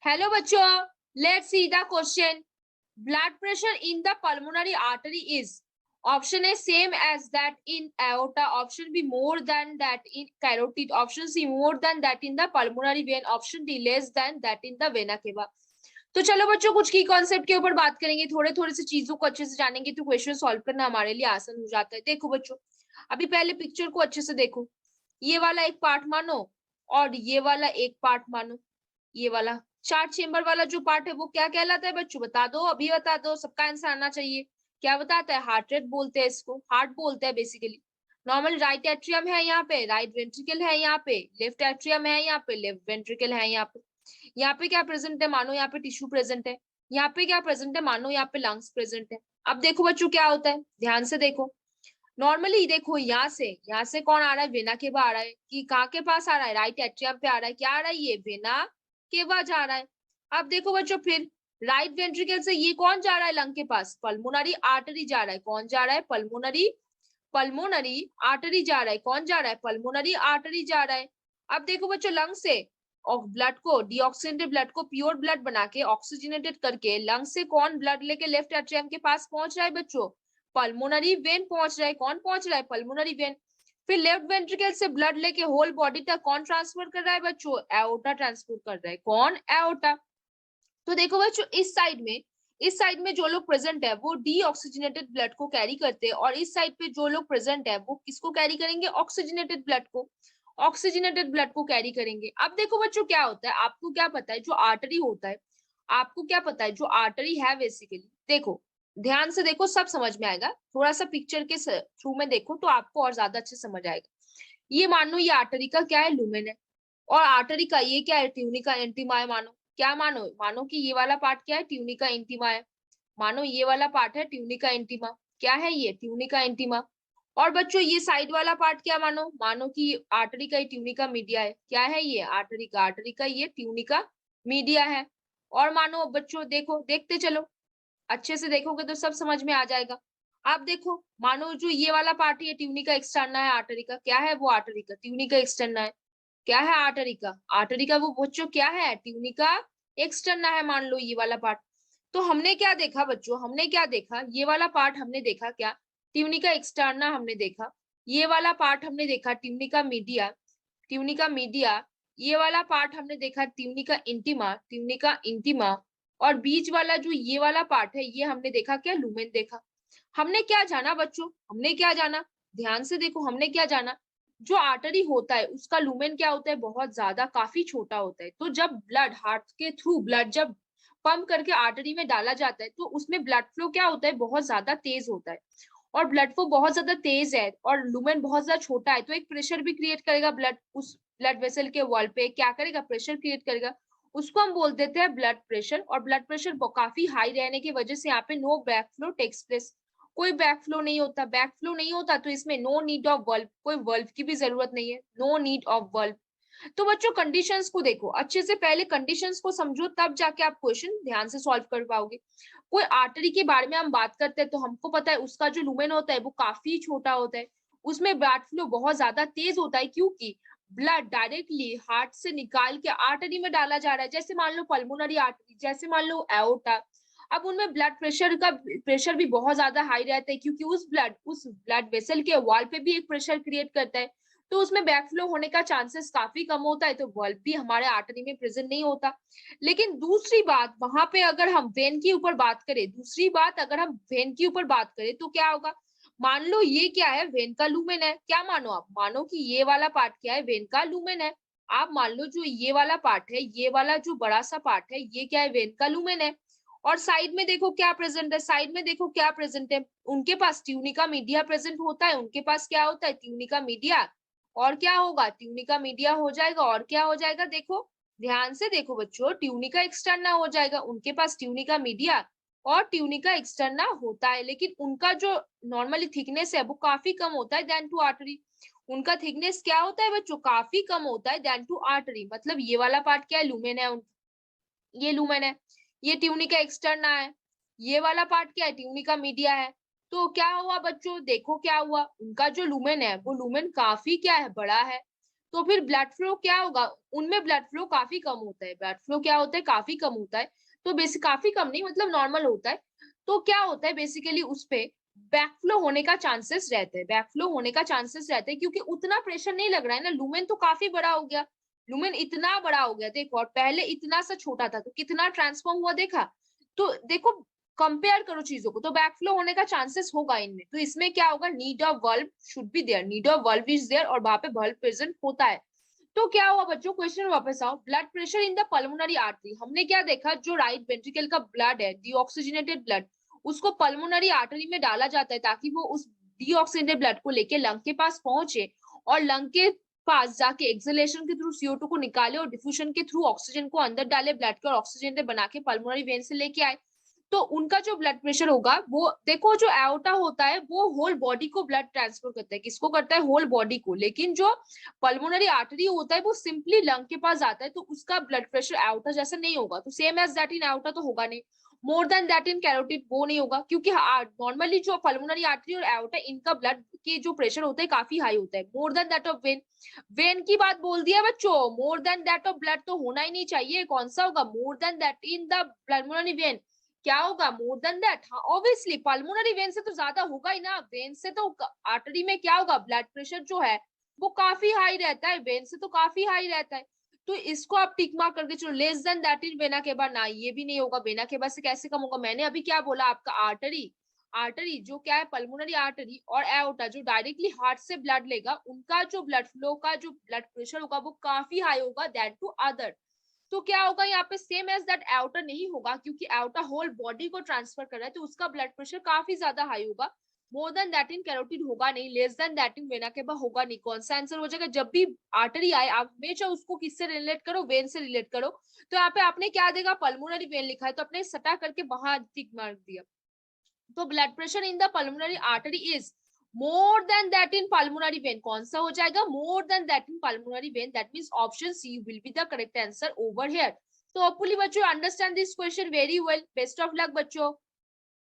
Hello बच्चों, let's see the question. Blood pressure in the pulmonary artery is option A same as that in aorta, option B more than that in carotid, option C more than that in the pulmonary vein, option D less than that in the vena cava. तो चलो बच्चों, कुछ की concept के ऊपर बात करेंगे, थोड़े थोड़े से चीजों को अच्छे से जानेंगे तो क्वेश्चन सॉल्व करना हमारे लिए आसान हो जाता है. देखो बच्चों, अभी पहले पिक्चर को अच्छे से देखो. ये वाला एक पार्ट मानो और ये वाला एक पार्ट मानो. ये वाला चार चेम्बर वाला जो पार्ट है वो क्या कहलाता है बच्चों? बता दो, अभी बता दो, सबका आंसर आना चाहिए. क्या बताता है? हार्ट रेट बोलते हैं इसको, हार्ट बोलते हैं बेसिकली. नॉर्मल राइट एट्रियम है यहाँ पे, राइट वेंट्रिकल है यहाँ पे, लेफ्ट एट्रियम है यहाँ पे, लेफ्ट वेंट्रिकल है यहाँ पे. यहाँ पे क्या प्रेजेंट है? मानो यहाँ पे टिश्यू प्रेजेंट है. यहाँ पे क्या प्रेजेंट है? मानो यहाँ पे लंग्स प्रेजेंट है. अब देखो बच्चों क्या होता है, ध्यान से देखो. नॉर्मली देखो, यहाँ से कौन आ रहा है? वेना केवा आ रहा है. कि कहाँ के पास आ रहा है? राइट एट्रियम पे आ रहा है. क्या आ रहा है? ये वेना केवा जा रहा है. अब देखो बच्चों, फिर राइट वेंट्रिकल से ये कौन जा रहा है? लंग के पास पल्मोनरी आर्टरी जा रहा है. कौन जा रहा है? पल्मोनरी पल्मोनरी आर्टरी जा रहा है. कौन जा रहा है? पल्मोनरी आर्टरी जा रहा है. अब देखो बच्चों, लंग से ब्लड को, डीऑक्सीजनेटेड ब्लड को प्योर ब्लड बना के ऑक्सीजनेटेड करके लंग से कौन ब्लड लेके लेफ्ट एट्रियम के पास पहुंच रहा है बच्चों? पल्मोनरी वेन पहुंच रहा है. कौन पहुंच रहा है? Pulmonary vein. फिर लेफ्ट वेंट्रिकल से ब्लड लेके होल बॉडी तक कौन ट्रांसफर कर रहा है बच्चों? एओर्टा ट्रांसफर कर रहा है. कौन? एओर्टा. तो देखो बच्चों, इस साइड में जो लोग प्रेजेंट है वो डीऑक्सीजनेटेड ब्लड को कैरी करते हैं, और इस साइड पे जो लोग प्रेजेंट है वो किसको कैरी करेंगे? ऑक्सीजनेटेड ब्लड को. ऑक्सीजनेटेड ब्लड को कैरी करेंगे. अब देखो बच्चों क्या होता है, आपको क्या पता है जो आर्टरी होता है? आपको क्या पता है जो आर्टरी है बेसिकली? देखो, ध्यान से देखो, सब समझ में आएगा. थोड़ा सा पिक्चर के थ्रू में देखो तो आपको और ज्यादा अच्छे समझ आएगा. ये मान लो ये आर्टरी का क्या है? लुमेन है. और आर्टरी का ये क्या है? ट्यूनिका इंटीमा है. मानो क्या? मानो मानो कि ये वाला पार्ट क्या है? ट्यूनिका इंटीमा है. मानो ये वाला पार्ट है ट्यूनिका इंटीमा. क्या है ये? Tunica intima. और बच्चों ये साइड वाला पार्ट क्या? मानो मानो कि आर्टरी का ट्यूनिका मीडिया है. क्या है ये? आर्टरी का ये ट्यूनिका मीडिया है. और मानो बच्चों देखो, देखते चलो, अच्छे से देखोगे तो सब समझ में आ जाएगा. आप देखो, मानो जो ये वाला पार्ट है ट्यूनिका एक्सटर्ना है आर्टरी का. क्या है वो? आर्टरी का ट्यूनिका एक्सटर्ना है. क्या है? आर्टरी का. आर्टरी का वो बच्चों क्या है? ट्यूनिका एक्सटर्ना है. मान लो ये वाला पार्ट. तो हमने क्या देखा बच्चों? हमने क्या देखा? ये वाला पार्ट हमने देखा क्या? ट्यूनिका एक्सटर्ना हमने देखा. ये वाला पार्ट हमने देखा ट्यूनिका मीडिया. Tunica media. ये वाला पार्ट हमने देखा ट्यूनिका इंटीमा. Tunica intima. और बीच वाला जो ये वाला पार्ट है ये हमने देखा क्या? लुमेन देखा. हमने क्या जाना बच्चों? हमने क्या जाना? ध्यान से देखो, हमने क्या जाना? जो आर्टरी होता है उसका लुमेन क्या होता है? बहुत ज्यादा, काफी छोटा होता है. तो जब ब्लड हार्ट के थ्रू ब्लड जब पंप करके आर्टरी में डाला जाता है तो उसमें ब्लड फ्लो क्या होता है? बहुत ज्यादा तेज होता है. और ब्लड फ्लो बहुत ज्यादा तेज है और लुमेन बहुत ज्यादा छोटा है तो एक प्रेशर भी क्रिएट करेगा. ब्लड उस ब्लड वेसल के वॉल पे क्या करेगा? प्रेशर क्रिएट करेगा. उसको हम बोल देते हैं ब्लड प्रेशर. और ब्लड प्रेशर काफी हाई रहने की वजह से यहाँ पे no back flow takes place. कोई बैक फ्लो नहीं होता. बैक फ्लो नहीं होता तो इसमें नो नीड ऑफ वल्व, कोई वल्व की भी जरूरत नहीं है. No need of valve. तो बच्चों कंडीशंस को देखो अच्छे से, पहले कंडीशंस को समझो तब जाके आप क्वेश्चन ध्यान से सॉल्व कर पाओगे. कोई आर्टरी के बारे में हम बात करते हैं तो हमको पता है उसका जो लुमेन होता है वो काफी छोटा होता है. उसमें ब्लड फ्लो बहुत ज्यादा तेज होता है क्योंकि ब्लड डायरेक्टली हार्ट से निकाल के आर्टरी में डाला जा रहा है. जैसे मान लो पल्मोनरी आर्टरी, जैसे मान लो एओर्टा. अब उनमें ब्लड प्रेशर भी बहुत ज्यादा हाई रहता है क्योंकि उस ब्लड वेसल के वॉल पे भी एक प्रेशर क्रिएट करता है. तो उसमें बैकफ्लो होने का चांसेस काफी कम होता है. तो वॉल्व भी हमारे आर्टरी में प्रेजेंट नहीं होता. लेकिन दूसरी बात, वहां पे अगर हम वेन की ऊपर बात करें, दूसरी बात अगर हम वेन की ऊपर बात करें तो क्या होगा? मान लो ये क्या है? वेन का लूमेन है. क्या मानो आप? मानो कि ये वाला पार्ट क्या है? वेन का लूमेन है. आप मान लो जो ये वाला पार्ट है, ये वाला जो बड़ा सा पार्ट है ये क्या है? वेन का लूमेन है. और साइड में देखो क्या प्रेजेंट है? साइड में देखो क्या प्रेजेंट है? उनके पास ट्यूनिका मीडिया प्रेजेंट होता है. उनके पास क्या होता है? Tunica media. और क्या होगा? ट्यूनिका मीडिया हो जाएगा. और क्या हो जाएगा? देखो, ध्यान से देखो बच्चों, ट्यूनिका एक्सटर्ना हो जाएगा. उनके पास ट्यूनिका मीडिया और ट्यूनिका एक्सटर्ना होता है. लेकिन उनका जो नॉर्मली थिकनेस है वो काफी कम होता है देन टू आर्टरी. उनका थिकनेस क्या होता है बच्चों? काफी कम होता है देन टू आर्टरी. मतलब ये वाला पार्ट क्या है? लुमेन है. ये लुमेन है. ये ट्यूनिका एक्सटर्ना है. ये वाला पार्ट क्या है? ट्यूनिका मीडिया है. तो क्या हुआ बच्चों? देखो क्या हुआ, उनका जो लुमेन है वो लुमेन काफी क्या है? बड़ा है. तो फिर ब्लड फ्लो क्या होगा, उनमें ब्लड फ्लो काफी कम होता है, ब्लड फ्लो क्या होता है, काफी कम होता है। तो बेसिक काफी कम नहीं मतलब नॉर्मल होता है। तो क्या होता है बेसिकली उस पे बैकफ्लो होने का चांसेस रहते हैं, बैकफ्लो होने का चांसेस रहते हैं, क्योंकि उतना प्रेशर नहीं लग रहा है ना, लुमेन तो काफी बड़ा हो गया, लुमेन इतना बड़ा हो गया देखो, और पहले इतना सा छोटा था, तो कितना ट्रांसफॉर्म हुआ देखा। तो देखो कंपेयर करो चीजों को, तो बैकफ्लो होने का चांसेस होगा इनमें। तो इसमें क्या होगा, need of valve should be there, need of valve is there, और वहां पे वाल्व प्रेजेंट होता है। तो क्या हुआ बच्चों, क्वेश्चन वापस आओ, blood pressure in the pulmonary artery, हमने क्या देखा, जो राइट वेंट्रिकल का ब्लड है, डीऑक्सीजनेटेड ब्लड, उसको पल्मोनरी आर्टरी में डाला जाता है ताकि वो उस डीऑक्सीजनेटेड ब्लड को लेके लंग के पास पहुंचे, और लंग के पास जाके एक्सहेलेशन के थ्रू CO2 को निकाले, और डिफ्यूजन के थ्रू ऑक्सीजन को अंदर डाले ब्लड के, और ऑक्सीजन बना के पल्मोनरी वेन से लेके आए। तो उनका जो ब्लड प्रेशर होगा, वो देखो जो एओर्टा होता है वो होल बॉडी को ब्लड ट्रांसफर करता है, किसको करता है, होल बॉडी को, लेकिन जो पल्मोनरी आर्टरी होता है वो सिंपली लंग के पास जाता है, तो उसका ब्लड प्रेशर एओर्टा जैसा नहीं होगा, तो same as that in aorta तो होगा नहीं। More than that in carotid वो नहीं होगा, क्योंकि नॉर्मली जो पल्मोनरी आर्टरी और एओर्टा इनका ब्लड की जो प्रेशर होता है काफी हाई होता है, more than that of vein. Vein की बात बोल दिया बच्चों, more than that of blood तो होना ही नहीं चाहिए, कौन सा होगा, more than that in the pulmonary vein, क्या होगा, मोर देन दैट। हाँ ऑब्वियसली पल्मोनरी वेन से तो ज्यादा होगा ही ना, वेन से तो आर्टरी में क्या होगा, ब्लड प्रेशर जो है वो काफी हाई रहता है, वेन से तो काफी हाई रहता है। तो इसको आप टिक मार्क करके चलो, less than that in vena के बाद, ना ये भी नहीं होगा, वेना के बाद से कैसे कम होगा, मैंने अभी क्या बोला आपका, आर्टरी, आर्टरी जो क्या है, पल्मोनरी आर्टरी और एओर्टा जो डायरेक्टली हार्ट से ब्लड लेगा, उनका जो ब्लड फ्लो का जो ब्लड प्रेशर होगा वो काफी हाई होगा दैट टू अदर। तो क्या होगा यहाँ पे, सेम एज दैट एओर्टा नहीं होगा, क्योंकि एओर्टा होल बॉडी को ट्रांसफर कर रहा है, तो उसका ब्लड प्रेशर काफी ज्यादा हाई होगा। More than that in carotid होगा नहीं, less than that in vena cava होगा नहीं, कौन सा आंसर हो जाएगा, जब भी आर्टरी आए आप हमेशा उसको किससे रिलेट करो, वेन से रिलेट करो। तो यहाँ पे आपने क्या देगा, पल्मोनरी वेन लिखा है, तो आपने सटा करके वहां टिक मार्क दिया। तो blood pressure in the pulmonary artery is more than that in pulmonary vein, कौन सा हो जाएगा, more than that in pulmonary vein, that means option C will be the correct answer over here. तो hopefully बच्चों understand this question very well, best of luck बच्चों।